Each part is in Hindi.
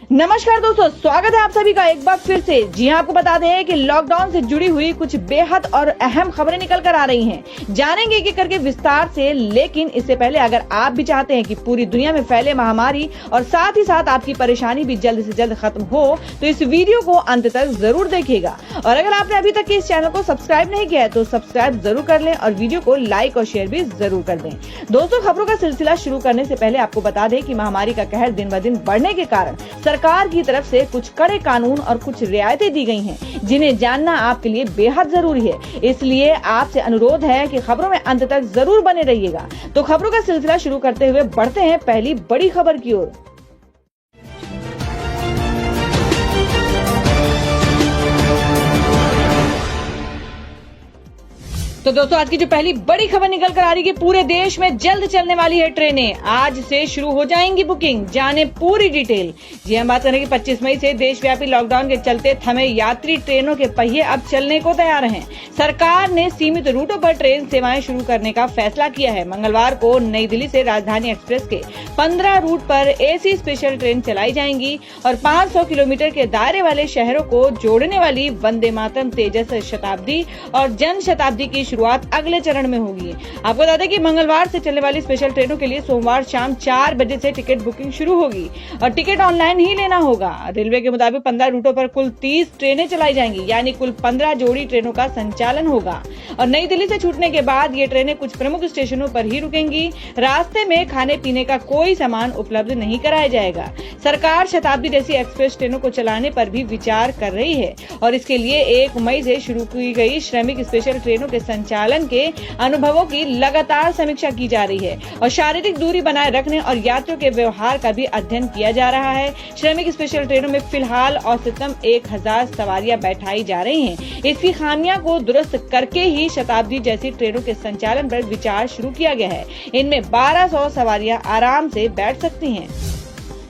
नमस्कार दोस्तों, स्वागत है आप सभी का एक बार फिर से। जी हां, आपको बता दें कि लॉकडाउन से जुड़ी हुई कुछ बेहद और अहम खबरें निकल कर आ रही हैं। जानेंगे एक एक करके विस्तार से, लेकिन इससे पहले अगर आप भी चाहते हैं कि पूरी दुनिया में फैले महामारी और साथ ही साथ आपकी परेशानी भी जल्द से जल्द खत्म हो, तो इस वीडियो को अंत तक जरूर देखिएगा। और अगर आपने अभी तक इस चैनल को सब्सक्राइब नहीं किया है तो सब्सक्राइब जरूर कर लें और वीडियो को लाइक और शेयर भी जरूर कर दें। दोस्तों, खबरों का सिलसिला शुरू करने से पहले आपको बता दें कि महामारी का कहर दिन ब दिन बढ़ने के कारण सरकार की तरफ से कुछ कड़े कानून और कुछ रियायतें दी गई हैं, जिन्हें जानना आपके लिए बेहद जरूरी है। इसलिए आपसे अनुरोध है कि खबरों में अंत तक जरूर बने रहिएगा। तो खबरों का सिलसिला शुरू करते हुए बढ़ते हैं पहली बड़ी खबर की ओर। तो दोस्तों, आज की जो पहली बड़ी खबर निकल कर आ रही है कि पूरे देश में जल्द चलने वाली है ट्रेनें, आज से शुरू हो जाएंगी बुकिंग। जाने पूरी डिटेल। जी हम बात करें कि 25 मई से देशव्यापी लॉकडाउन के चलते थमे यात्री ट्रेनों के पहिए अब चलने को तैयार हैं। सरकार ने सीमित रूटों पर ट्रेन सेवाएं शुरू करने का फैसला किया है। मंगलवार को नई दिल्ली से राजधानी एक्सप्रेस के 15 रूट पर एसी स्पेशल ट्रेन चलाई जाएंगी और 500 किलोमीटर के दायरे वाले शहरों को जोड़ने वाली वंदे मातरम, तेजस शताब्दी और जन शताब्दी की शुरुआत अगले चरण में होगी। आपको बता दें कि मंगलवार से चलने वाली स्पेशल ट्रेनों के लिए सोमवार शाम 4 बजे से टिकट बुकिंग शुरू होगी और टिकट ऑनलाइन ही लेना होगा। रेलवे के मुताबिक 15 रूटों पर कुल 30 ट्रेनें चलाई जाएंगी, यानी कुल 15 जोड़ी ट्रेनों का संचालन होगा। और नई दिल्ली से छूटने के बाद ये ट्रेनें कुछ प्रमुख स्टेशनों पर ही रुकेंगी। रास्ते में खाने पीने का कोई सामान उपलब्ध नहीं कराया जाएगा। सरकार शताब्दी जैसी एक्सप्रेस ट्रेनों को चलाने पर भी विचार कर रही है और इसके लिए 1 मई से शुरू की गई श्रमिक स्पेशल ट्रेनों के संचालन के अनुभवों की लगातार समीक्षा की जा रही है और शारीरिक दूरी बनाए रखने और यात्रियों के व्यवहार का भी अध्ययन किया जा रहा है। श्रमिक स्पेशल ट्रेनों में फिलहाल औसतन 1000 सवारियां बैठाई जा रही हैं। इसकी खामियां को दुरुस्त करके ही शताब्दी जैसी ट्रेनों के संचालन पर विचार शुरू किया गया है। इनमें 1200 सवारियां आराम से बैठ सकती हैं।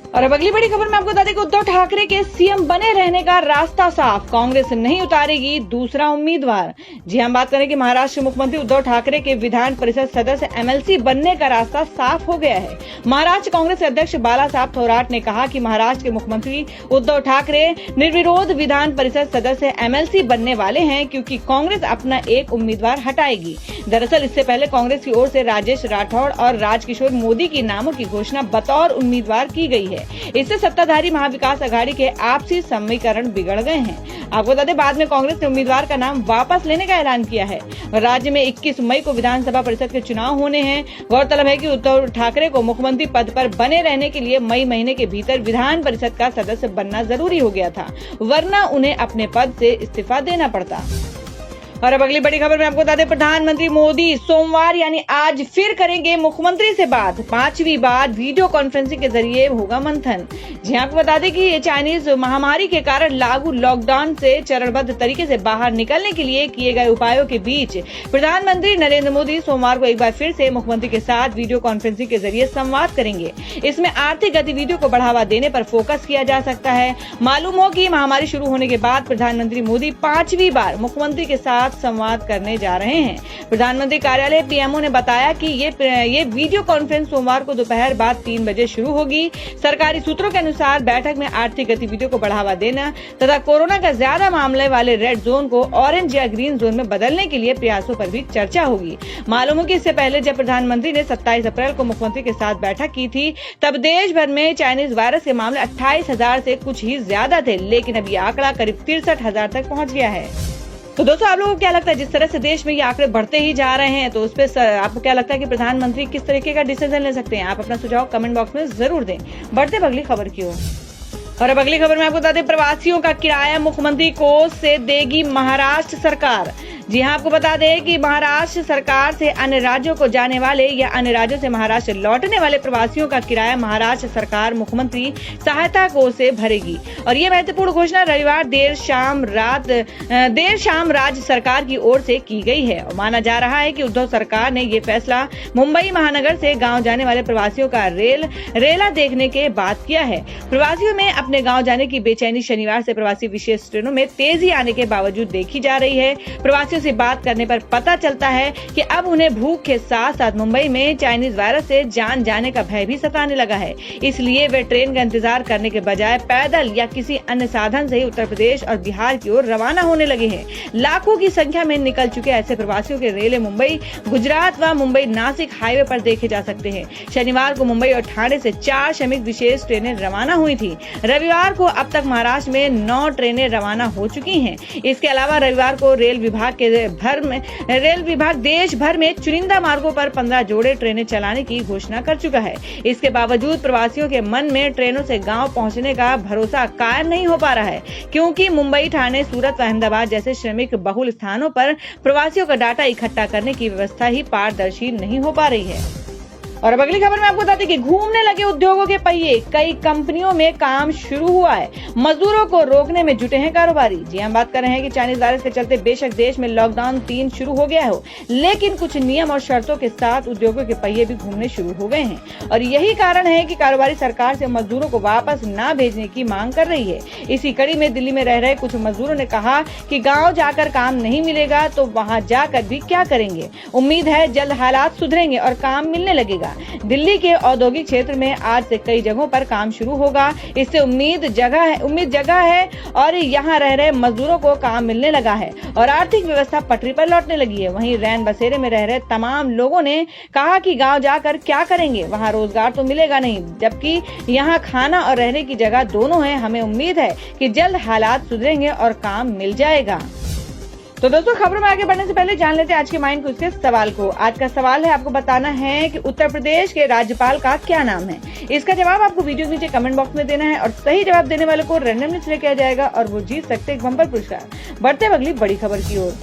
और अब अगली बड़ी खबर में आपको बता दें कि उद्धव ठाकरे के सीएम बने रहने का रास्ता साफ, कांग्रेस नहीं उतारेगी दूसरा उम्मीदवार। जी हम बात करें कि महाराष्ट्र मुख्यमंत्री उद्धव ठाकरे के विधान परिषद सदस्य एमएलसी बनने का रास्ता साफ हो गया है। महाराष्ट्र कांग्रेस अध्यक्ष बाला साहब थोराट ने कहा कि महाराष्ट्र के मुख्यमंत्री उद्धव ठाकरे निर्विरोध विधान परिषद सदस्य एमएलसी बनने वाले हैं, क्योंकि कांग्रेस अपना एक उम्मीदवार हटाएगी। दरअसल इससे पहले कांग्रेस की ओर से राजेश राठौड़ और राजकिशोर मोदी के नामों की घोषणा बतौर उम्मीदवार की गई है। इससे सत्ताधारी महाविकास अघाड़ी के आपसी समीकरण बिगड़ गए हैं। आपको बता दें, बाद में कांग्रेस ने उम्मीदवार का नाम वापस लेने का ऐलान किया है। राज्य में 21 मई को विधानसभा परिषद के चुनाव होने हैं। गौरतलब है कि उद्धव ठाकरे को मुख्यमंत्री पद पर बने रहने के लिए मई महीने के भीतर विधान परिषद का सदस्य बनना जरूरी हो गया था, वरना उन्हें अपने पद से इस्तीफा देना पड़ता। और अब अगली बड़ी खबर में आपको बता दें, प्रधानमंत्री मोदी सोमवार यानी आज फिर करेंगे मुख्यमंत्री से बात। 5वीं बार वीडियो कॉन्फ्रेंसिंग के जरिए होगा मंथन। जी आपको बता दें कि ये चाइनीज महामारी के कारण लागू लॉकडाउन से चरणबद्ध तरीके से बाहर निकलने के लिए किए गए उपायों के बीच प्रधानमंत्री नरेंद्र मोदी सोमवार को एक बार फिर से मुख्यमंत्री के साथ वीडियो कॉन्फ्रेंसिंग के जरिए संवाद करेंगे। इसमें आर्थिक गतिविधियों को बढ़ावा देने पर फोकस किया जा सकता है। मालूम हो कि महामारी शुरू होने के बाद प्रधानमंत्री मोदी 5वीं बार मुख्यमंत्री के साथ संवाद करने जा रहे हैं। प्रधानमंत्री कार्यालय पीएमओ ने बताया कि ये वीडियो कॉन्फ्रेंस सोमवार को दोपहर बाद 3 बजे शुरू होगी। सरकारी सूत्रों के अनुसार बैठक में आर्थिक गतिविधियों को बढ़ावा देना तथा कोरोना का ज्यादा मामले वाले रेड जोन को ऑरेंज या ग्रीन जोन में बदलने के लिए प्रयासों पर भी चर्चा होगी। मालूम हो कि इससे पहले जब प्रधानमंत्री ने 27 अप्रैल को मुख्यमंत्री के साथ बैठक की थी, तब देश भर में चाइनीज वायरस के मामले 28,000 से कुछ ही ज्यादा थे, लेकिन अब ये आंकड़ा करीब 63,000 तक पहुंच गया है। तो दोस्तों, आप लोगों को क्या लगता है, जिस तरह से देश में ये आंकड़े बढ़ते ही जा रहे हैं, तो उस पर आपको क्या लगता है कि प्रधानमंत्री किस तरीके का डिसीजन ले सकते हैं? आप अपना सुझाव कमेंट बॉक्स में जरूर दें। बढ़ते अगली खबर की ओर। और अब अगली खबर में आपको बता दें, प्रवासियों का किराया मुख्यमंत्री कोष से देगी महाराष्ट्र सरकार। जी हाँ, आपको बता दें कि महाराष्ट्र सरकार से अन्य राज्यों को जाने वाले या अन्य राज्यों से महाराष्ट्र लौटने वाले प्रवासियों का किराया महाराष्ट्र सरकार मुख्यमंत्री सहायता कोष से भरेगी। और ये महत्वपूर्ण घोषणा रविवार देर शाम राज्य सरकार की ओर से की गई है। और माना जा रहा है कि उद्धव सरकार ने ये फैसला मुंबई महानगर से गाँव जाने वाले प्रवासियों का रेला देखने के बाद किया है। प्रवासियों में अपने गाँव जाने की बेचैनी शनिवार से प्रवासी विशेष ट्रेनों में तेजी आने के बावजूद देखी जा रही है। प्रवासियों व्यक्तियों से बात करने पर पता चलता है कि अब उन्हें भूख के साथ साथ मुंबई में चाइनीज वायरस से जान जाने का भय भी सताने लगा है। इसलिए वे ट्रेन का इंतजार करने के बजाय पैदल या किसी अन्य साधन से उत्तर प्रदेश और बिहार की ओर रवाना होने लगे हैं। लाखों की संख्या में निकल चुके ऐसे प्रवासियों के रेले मुंबई गुजरात व मुंबई नासिक हाईवे पर देखे जा सकते हैं। शनिवार को मुंबई और ठाणे से 4 श्रमिक विशेष ट्रेनें रवाना हुई थी। रविवार को अब तक महाराष्ट्र में 9 ट्रेनें रवाना हो चुकी हैं। इसके अलावा रविवार को रेल विभाग देश भर में चुनिंदा मार्गों पर 15 जोड़े ट्रेनें चलाने की घोषणा कर चुका है। इसके बावजूद प्रवासियों के मन में ट्रेनों से गांव पहुंचने का भरोसा कायम नहीं हो पा रहा है, क्योंकि मुंबई, ठाणे, सूरत व अहमदाबाद जैसे श्रमिक बहुल स्थानों पर प्रवासियों का डाटा इकट्ठा करने की व्यवस्था ही पारदर्शी नहीं हो पा रही है। और अब अगली खबर में आपको बताते कि घूमने लगे उद्योगों के पहिए, कई कंपनियों में काम शुरू हुआ है। मजदूरों को रोकने में जुटे हैं कारोबारी। जी हम बात कर रहे हैं कि चाइनीज वायरस के चलते बेशक देश में लॉकडाउन 3 शुरू हो गया हो, लेकिन कुछ नियम और शर्तों के साथ उद्योगों के पहिए भी घूमने शुरू हो गए हैं। और यही कारण है कि कारोबारी सरकार से मजदूरों को वापस न भेजने की मांग कर रही है। इसी कड़ी में दिल्ली में रह रहे कुछ मजदूरों ने कहा कि गाँव जाकर काम नहीं मिलेगा तो वहाँ जाकर भी क्या करेंगे। उम्मीद है जल्द हालात सुधरेंगे और काम मिलने लगेगा। दिल्ली के औद्योगिक क्षेत्र में आज से कई जगहों पर काम शुरू होगा। इससे उम्मीद जगह है और यहाँ रह रहे मजदूरों को काम मिलने लगा है और आर्थिक व्यवस्था पटरी पर लौटने लगी है। वहीं रैन बसेरे में रह रहे तमाम लोगों ने कहा कि गांव जाकर क्या करेंगे, वहाँ रोजगार तो मिलेगा नहीं, जबकि यहाँ खाना और रहने की जगह दोनों है। हमें उम्मीद है कि जल्द हालात सुधरेंगे और काम मिल जाएगा। तो दोस्तों, खबरों में आगे बढ़ने से पहले जान लेते हैं आज के माइंड क्विज के सवाल को। आज का सवाल है, आपको बताना है कि उत्तर प्रदेश के राज्यपाल का क्या नाम है। इसका जवाब आपको वीडियो के नीचे कमेंट बॉक्स में देना है और सही जवाब देने वाले को रैंडमली सिलेक्ट किया जाएगा और वो जीत सकते हैं बम्पर पुरस्कार। बढ़ते हैं अगली बड़ी खबर की ओर।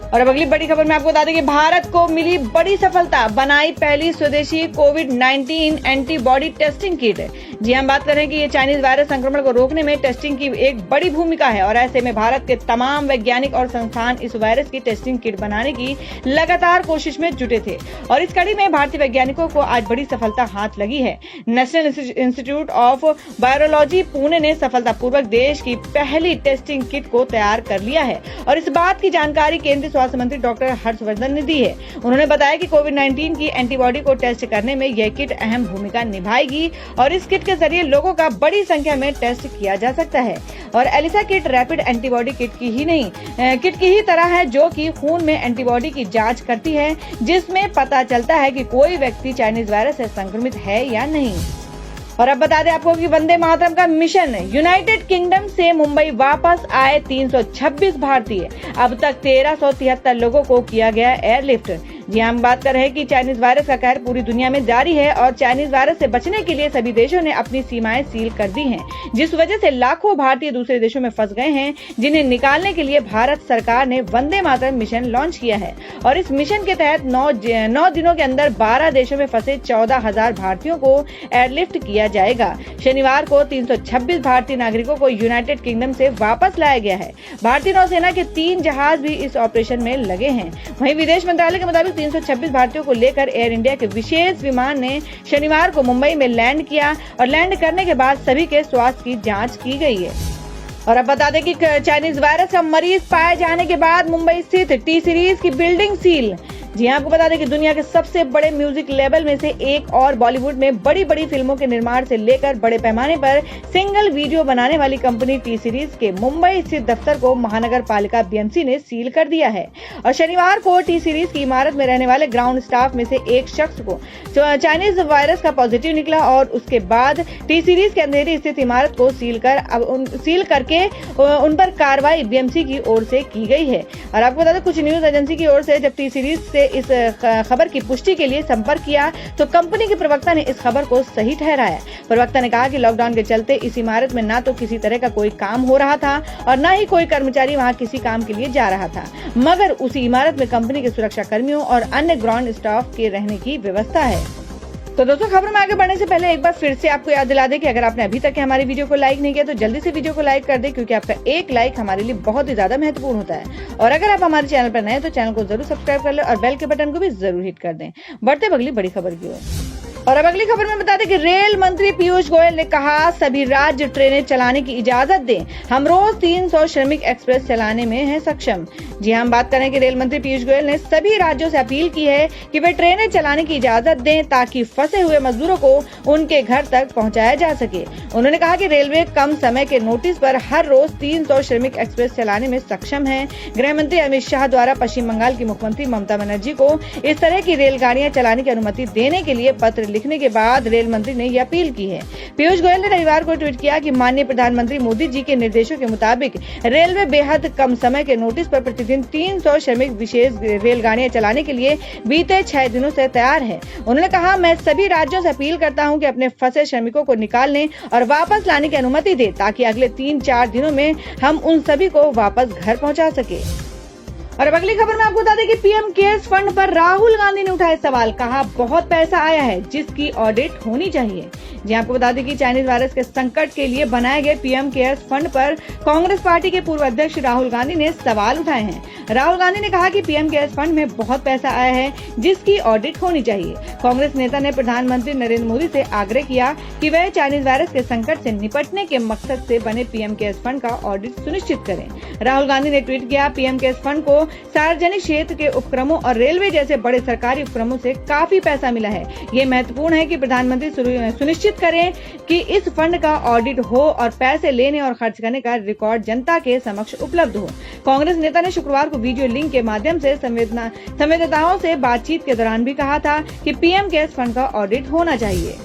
और अब अगली बड़ी खबर में आपको बता दें कि भारत को मिली बड़ी सफलता, बनाई पहली स्वदेशी कोविड-19 एंटीबॉडी टेस्टिंग किट। जी हम बात कर रहे हैं कि ये चाइनीज वायरस संक्रमण को रोकने में टेस्टिंग की एक बड़ी भूमिका है और ऐसे में भारत के तमाम वैज्ञानिक और संस्थान इस वायरस की टेस्टिंग किट बनाने की लगातार कोशिश में जुटे थे और इस कड़ी में भारतीय वैज्ञानिकों को आज बड़ी सफलता हाथ लगी है। National institute of virology Pune ने सफलतापूर्वक देश की पहली टेस्टिंग किट को तैयार कर लिया है और इस बात की जानकारी केंद्रीय स्वास्थ्य मंत्री डॉक्टर हर्षवर्धन ने दी है। उन्होंने बताया कि कोविड-19 की एंटीबॉडी को टेस्ट करने में यह किट अहम भूमिका निभाएगी और इस किट के जरिए लोगों का बड़ी संख्या में टेस्ट किया जा सकता है। और ELISA kit rapid antibody kit की ही तरह है, जो कि खून में एंटीबॉडी की जांच करती है, जिसमें पता चलता है कि कोई व्यक्ति चाइनीज वायरस से संक्रमित है या नहीं। और अब बता दें आपको कि वंदे मातरम का मिशन, यूनाइटेड किंगडम से मुंबई वापस आए 326 भारतीय। अब तक 1373 लोगों को किया गया एयरलिफ्ट। जी हम बात कर रहे हैं कि चाइनीज वायरस का कहर पूरी दुनिया में जारी है और चाइनीज वायरस से बचने के लिए सभी देशों ने अपनी सीमाएं सील कर दी हैं, जिस वजह से लाखों भारतीय दूसरे देशों में फंस गए हैं, जिन्हें निकालने के लिए भारत सरकार ने वंदे मातरम मिशन लॉन्च किया है। और इस मिशन के तहत 9 दिनों के अंदर 12 देशों में फंसे 14,000 भारतीयों को एयरलिफ्ट किया जाएगा। शनिवार को 326 भारतीय नागरिकों को यूनाइटेड किंगडम से वापस लाया गया है। भारतीय नौसेना के 3 जहाज भी इस ऑपरेशन में लगे हैं। वहीं विदेश मंत्रालय के मुताबिक 326 भारतीयों को लेकर एयर इंडिया के विशेष विमान ने शनिवार को मुंबई में लैंड किया और लैंड करने के बाद सभी के स्वास्थ्य की जांच की गई है। और अब बता दें कि चाइनीज वायरस का मरीज पाए जाने के बाद मुंबई स्थित टी सीरीज की बिल्डिंग सील। जी आपको बता दें कि दुनिया के सबसे बड़े म्यूजिक लेबल में से एक और बॉलीवुड में बड़ी बड़ी फिल्मों के निर्माण से लेकर बड़े पैमाने पर सिंगल वीडियो बनाने वाली कंपनी टी सीरीज के मुंबई स्थित दफ्तर को महानगर पालिका बीएमसी ने सील कर दिया है। और शनिवार को टी सीरीज की इमारत में रहने वाले ग्राउंड स्टाफ में से एक शख्स को चाइनीज वायरस का पॉजिटिव निकला और उसके बाद टी सीरीज के अंधेरी स्थित इमारत को सील करके उन पर कार्रवाई बीएमसी की ओर से की गई है। और आपको बता दें कुछ न्यूज एजेंसी की ओर से जब टी सीरीज से इस खबर की पुष्टि के लिए संपर्क किया तो कंपनी के प्रवक्ता ने इस खबर को सही ठहराया। प्रवक्ता ने कहा कि लॉकडाउन के चलते इस इमारत में ना तो किसी तरह का कोई काम हो रहा था और न ही कोई कर्मचारी वहां किसी काम के लिए जा रहा था, मगर उसी इमारत में कंपनी के सुरक्षा कर्मियों और अन्य ग्राउंड स्टाफ के रहने की व्यवस्था है। तो दोस्तों, खबरों में आगे बढ़ने से पहले एक बार फिर से आपको याद दिला दें कि अगर आपने अभी तक हमारी वीडियो को लाइक नहीं किया तो जल्दी से वीडियो को लाइक कर दें, क्योंकि आपका एक लाइक हमारे लिए बहुत ही ज्यादा महत्वपूर्ण होता है। और अगर आप हमारे चैनल पर नए हैं तो चैनल को जरूर सब्सक्राइब कर लें और बेल के बटन को भी जरूर हिट कर दें। बढ़ते अगली बड़ी खबर की ओर। और अब अगली खबर में बता दें कि रेल मंत्री पीयूष गोयल ने कहा सभी राज्य ट्रेनें चलाने की इजाजत दें, हम रोज 300 श्रमिक एक्सप्रेस चलाने में हैं सक्षम। जी हम बात करें कि रेल मंत्री पीयूष गोयल ने सभी राज्यों से अपील की है कि वे ट्रेनें चलाने की इजाजत दें ताकि फंसे हुए मजदूरों को उनके घर तक पहुंचाया जा सके। उन्होंने कहा कि रेलवे कम समय के नोटिस पर हर रोज 300 श्रमिक एक्सप्रेस चलाने में सक्षम है। गृह मंत्री अमित शाह द्वारा पश्चिम बंगाल की मुख्यमंत्री ममता बनर्जी को इस तरह की रेलगाड़ियां चलाने की अनुमति देने के लिए पत्र लिखने के बाद रेल मंत्री ने यह अपील की है। पीयूष गोयल ने रविवार को ट्वीट किया कि माननीय प्रधानमंत्री मोदी जी के निर्देशों के मुताबिक रेलवे बेहद कम समय के नोटिस पर प्रतिदिन 300 श्रमिक विशेष रेलगाड़ियां चलाने के लिए बीते 6 दिनों से तैयार है। उन्होंने कहा मैं सभी राज्यों से अपील करता हूं कि अपने फंसे श्रमिकों को निकालने और वापस लाने की अनुमति दे ताकि अगले 3-4 दिनों में हम उन सभी को वापस घर पहुंचा सके। और अब अगली खबर में आपको बता दें कि पीएम केयर्स फंड पर राहुल गांधी ने उठाए सवाल, कहा बहुत पैसा आया है जिसकी ऑडिट होनी चाहिए। जी आपको बता दें कि चाइनीज वायरस के संकट के लिए बनाए गए पीएम केयर्स फंड पर कांग्रेस पार्टी के पूर्व अध्यक्ष राहुल गांधी ने सवाल उठाए हैं। राहुल गांधी ने कहा कि पीएम केयर्स फंड में बहुत पैसा आया है जिसकी ऑडिट होनी चाहिए। कांग्रेस नेता ने प्रधानमंत्री नरेंद्र मोदी से आग्रह किया कि वह चाइनीज वायरस के संकट से निपटने के मकसद से बने पीएम केयर्स फंड का ऑडिट सुनिश्चित करें। राहुल गांधी ने ट्वीट किया पीएम केयर्स फंड को सार्वजनिक क्षेत्र के उपक्रमों और रेलवे जैसे बड़े सरकारी उपक्रमों से काफी पैसा मिला है। ये महत्वपूर्ण है कि प्रधानमंत्री सुनिश्चित करें कि इस फंड का ऑडिट हो और पैसे लेने और खर्च करने का रिकॉर्ड जनता के समक्ष उपलब्ध हो। कांग्रेस नेता ने शुक्रवार को वीडियो लिंक के माध्यम से संवाददाताओं से बातचीत के दौरान भी कहा था कि पीएम केयर्स फंड का ऑडिट होना चाहिए।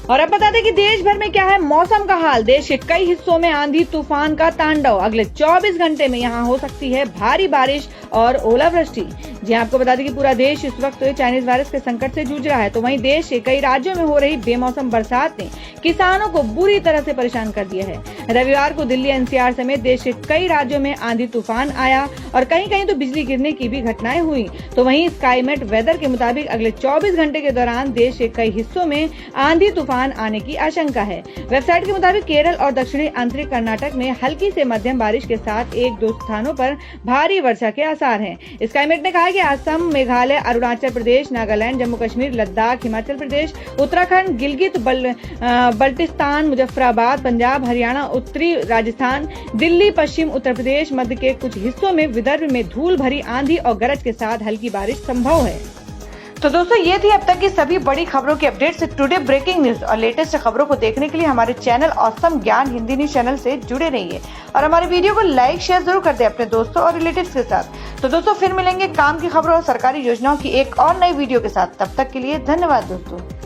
और अब बता दें कि देश भर में क्या है मौसम का हाल। देश के कई हिस्सों में आंधी तूफान का तांडव। अगले 24 घंटे में यहां हो सकती है भारी बारिश और ओलावृष्टि। जी आपको बता दें कि पूरा देश इस वक्त चाइनीज वायरस के संकट से जूझ रहा है, तो वहीं देश के कई राज्यों में हो रही बेमौसम बरसात ने किसानों को बुरी तरह से परेशान कर दिया है। रविवार को दिल्ली एनसीआर समेत देश के कई राज्यों में आंधी तूफान आया और कहीं कहीं तो बिजली गिरने की भी घटनाएं हुई। तो वहीं स्काईमेट वेदर के मुताबिक अगले 24 घंटे के दौरान देश के कई हिस्सों में आंधी तूफान आने की आशंका है। वेबसाइट के मुताबिक केरल और दक्षिणी आंतरिक कर्नाटक में हल्की से मध्यम बारिश के साथ 1-2 स्थानों पर भारी वर्षा के आसार हैं। स्काईमेट ने कहा है कि असम, मेघालय, अरुणाचल प्रदेश, नागालैंड, जम्मू कश्मीर, लद्दाख, हिमाचल प्रदेश, उत्तराखंड, गिलगित बल्टिस्तान, मुजफ्फराबाद, पंजाब, हरियाणा, उत्तरी राजस्थान, दिल्ली, पश्चिम उत्तर प्रदेश, मध्य के कुछ हिस्सों में विदर्भ में धूल भरी आंधी और गरज के साथ हल्की बारिश संभव है। तो दोस्तों ये थी अब तक की सभी बड़ी खबरों की अपडेट से टुडे ब्रेकिंग न्यूज और लेटेस्ट खबरों को देखने के लिए हमारे चैनल ऑसम ज्ञान हिंदी न्यूज चैनल से जुड़े रहिए और हमारे वीडियो को लाइक शेयर जरूर कर दें अपने दोस्तों और रिलेटिव्स के साथ। तो दोस्तों फिर मिलेंगे काम की खबरों और सरकारी योजनाओं की एक और नई वीडियो के साथ। तब तक के लिए धन्यवाद दोस्तों।